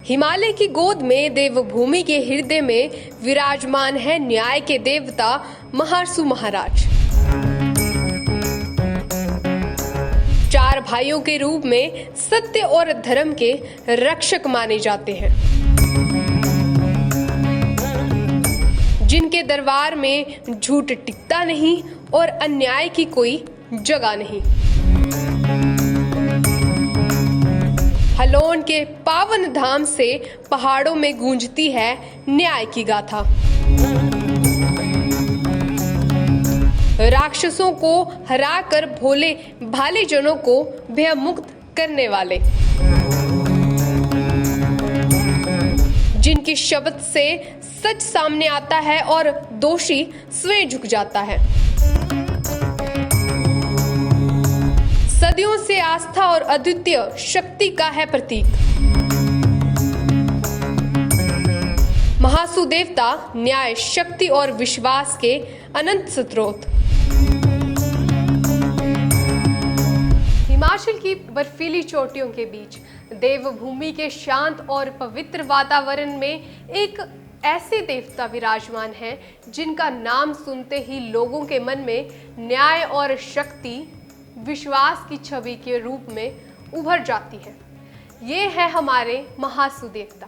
हिमालय की गोद में देवभूमि के हृदय में विराजमान है न्याय के देवता महासू महाराज। चार भाइयों के रूप में सत्य और धर्म के रक्षक माने जाते हैं, जिनके दरबार में झूठ टिकता नहीं और अन्याय की कोई जगह नहीं। हलोन के पावन धाम से पहाड़ों में गूंजती है न्याय की गाथा। राक्षसों को हराकर भोले भाले जनों को भयमुक्त करने वाले, जिनकी शब्द से सच सामने आता है और दोषी स्वयं झुक जाता है। सदियों से आस्था और अद्वितीय शक्ति का है प्रतीक। महासू देवता न्याय, शक्ति और विश्वास के अनंत स्रोत। हिमाचल की बर्फीली चोटियों के बीच देवभूमि के शांत और पवित्र वातावरण में एक ऐसे देवता विराजमान हैं जिनका नाम सुनते ही लोगों के मन में न्याय और शक्ति, विश्वास की छवि के रूप में उभर जाती है। ये है हमारे महासू देवता।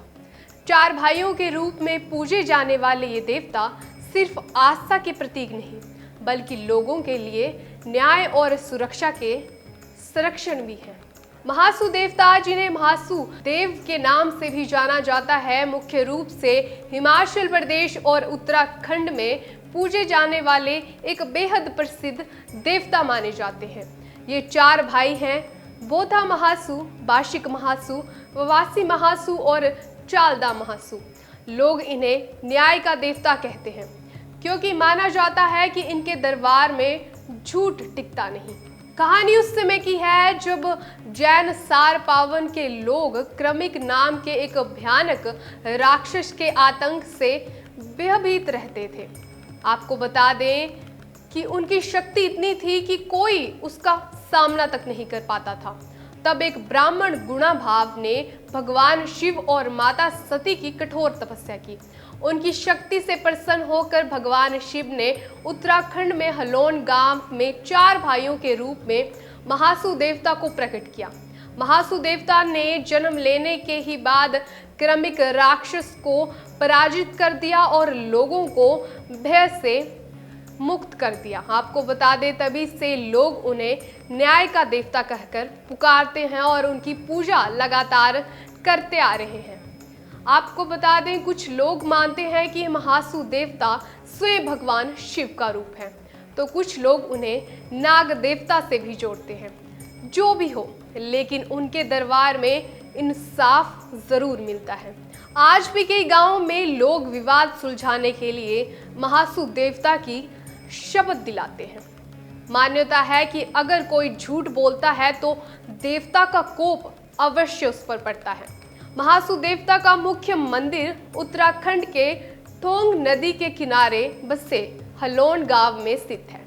चार भाइयों के रूप में पूजे जाने वाले ये देवता सिर्फ आस्था के प्रतीक नहीं, बल्कि लोगों के लिए न्याय और सुरक्षा के संरक्षण भी है। महासू देवता, जिन्हें महासू देव के नाम से भी जाना जाता है, मुख्य रूप से हिमाचल प्रदेश और उत्तराखंड में पूजे जाने वाले एक बेहद प्रसिद्ध देवता माने जाते हैं। ये चार भाई हैं, बोधा महासू, बाशिक महासू, ववासी महासू और चालदा महासू। लोग इन्हें न्याय का देवता कहते हैं क्योंकि माना जाता है कि इनके दरबार में झूठ टिकता नहीं। कहानी उस समय की है जब जैन सार पावन के लोग क्रमिक नाम के एक भयानक राक्षस के आतंक से भयभीत रहते थे। आपको बता दें कि उनकी शक्ति इतनी थी कि कोई उसका सामना तक नहीं कर पाता था। तब एक ब्राह्मण गुणा भाव ने भगवान शिव और माता सती की कठोर तपस्या की। उनकी शक्ति से प्रसन्न होकर भगवान शिव ने उत्तराखंड में हलोन गांव में चार भाइयों के रूप में महासू देवता को प्रकट किया। महासू देवता ने जन्म लेने के ही बाद क्रमिक राक्षस को पराजित कर दिया और लोगों को भय से मुक्त कर दिया। आपको बता दें, तभी से लोग उन्हें न्याय का देवता कहकर पुकारते हैं और उनकी पूजा लगातार करते आ रहे हैं। आपको बता दें, कुछ लोग मानते हैं कि महासू देवता स्वयं भगवान शिव का रूप है, तो कुछ लोग उन्हें नाग देवता से भी जोड़ते हैं। जो भी हो, लेकिन उनके दरबार में इंसाफ जरूर मिलता है। आज भी कई गांवों में लोग विवाद सुलझाने के लिए महासू देवता की शपथ दिलाते हैं। मान्यता है कि अगर कोई झूठ बोलता है तो देवता का कोप अवश्य उस पर पड़ता है। महासू देवता का मुख्य मंदिर उत्तराखंड के थोंग नदी के किनारे बसे हलोन गांव में स्थित है।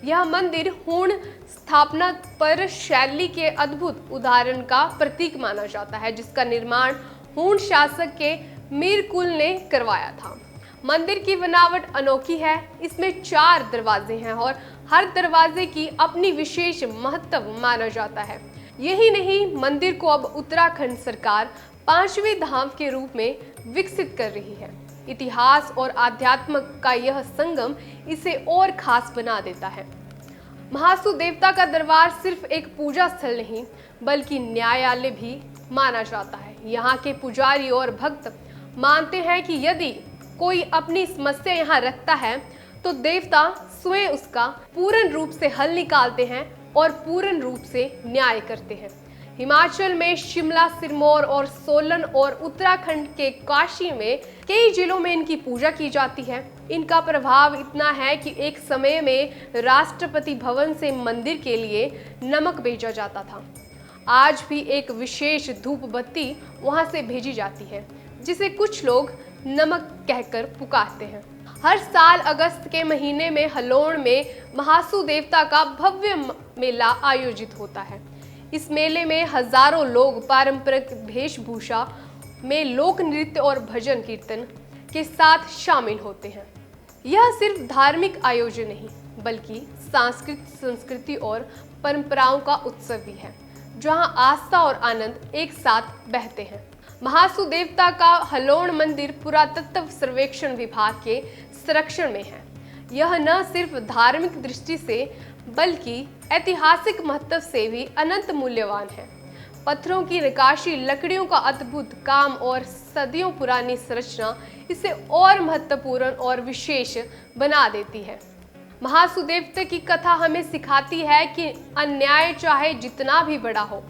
यह मंदिर हूण स्थापना पर शैली के अद्भुत उदाहरण का प्रतीक माना जाता है, जिसका निर्माण हूण शासक के मीरकुल ने करवाया था। मंदिर की बनावट अनोखी है। इसमें चार दरवाजे हैं और हर दरवाजे की अपनी विशेष महत्व माना जाता है। यही नहीं, मंदिर को अब उत्तराखंड सरकार 5वें धाम के रूप में विकसित कर रही है। इतिहास और आध्यात्म का यह संगम इसे और खास बना देता है। महासू देवता का दरबार सिर्फ एक पूजा स्थल नहीं, बल्कि न्यायालय भी माना जाता है। यहाँ के पुजारी और भक्त मानते हैं कि यदि कोई अपनी समस्या यहाँ रखता है तो देवता स्वयं उसका पूर्ण रूप से हल निकालते हैं और पूर्ण रूप से न्याय करते हैं। हिमाचल में शिमला, सिरमौर और सोलन और उत्तराखंड के काशी में कई जिलों में इनकी पूजा की जाती है। इनका प्रभाव इतना है कि एक समय में राष्ट्रपति भवन से मंदिर के लिए नमक भेजा जाता था। आज भी एक विशेष धूप बत्ती वहां से भेजी जाती है, जिसे कुछ लोग नमक कहकर पुकारते हैं। हर साल अगस्त के महीने में हलोन में महासू देवता का भव्य मेला आयोजित होता है। इस मेले में हजारों लोग पारंपरिक वेशभूषा में लोक नृत्य और भजन कीर्तन के साथ शामिल होते हैं। यह सिर्फ धार्मिक आयोजन नहीं बल्कि सांस्कृतिक संस्कृति और परंपराओं का उत्सव भी है, जहां आस्था और आनंद एक साथ बहते हैं। महासू देवता का हलोड़ मंदिर पुरातत्व सर्वेक्षण विभाग के संरक्षण में है। यह न सिर्फ धार्मिक दृष्टि से बल्कि ऐतिहासिक महत्व से भी अनंत मूल्यवान है। पत्थरों की नक्काशी, लकड़ियों का अद्भुत काम और सदियों पुरानी संरचना इसे और महत्वपूर्ण और विशेष बना देती है। महासू देवता की कथा हमें सिखाती है कि अन्याय चाहे जितना भी बड़ा हो,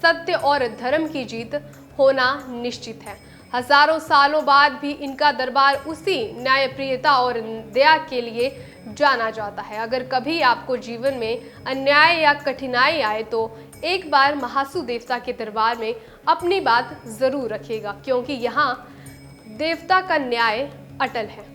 सत्य और धर्म की जीत होना निश्चित है। हजारों सालों बाद भी इनका दरबार उसी न्यायप्रियता और दया के लिए जाना जाता है। अगर कभी आपको जीवन में अन्याय या कठिनाई आए तो एक बार महासू देवता के दरबार में अपनी बात जरूर रखिएगा, क्योंकि यहाँ देवता का न्याय अटल है।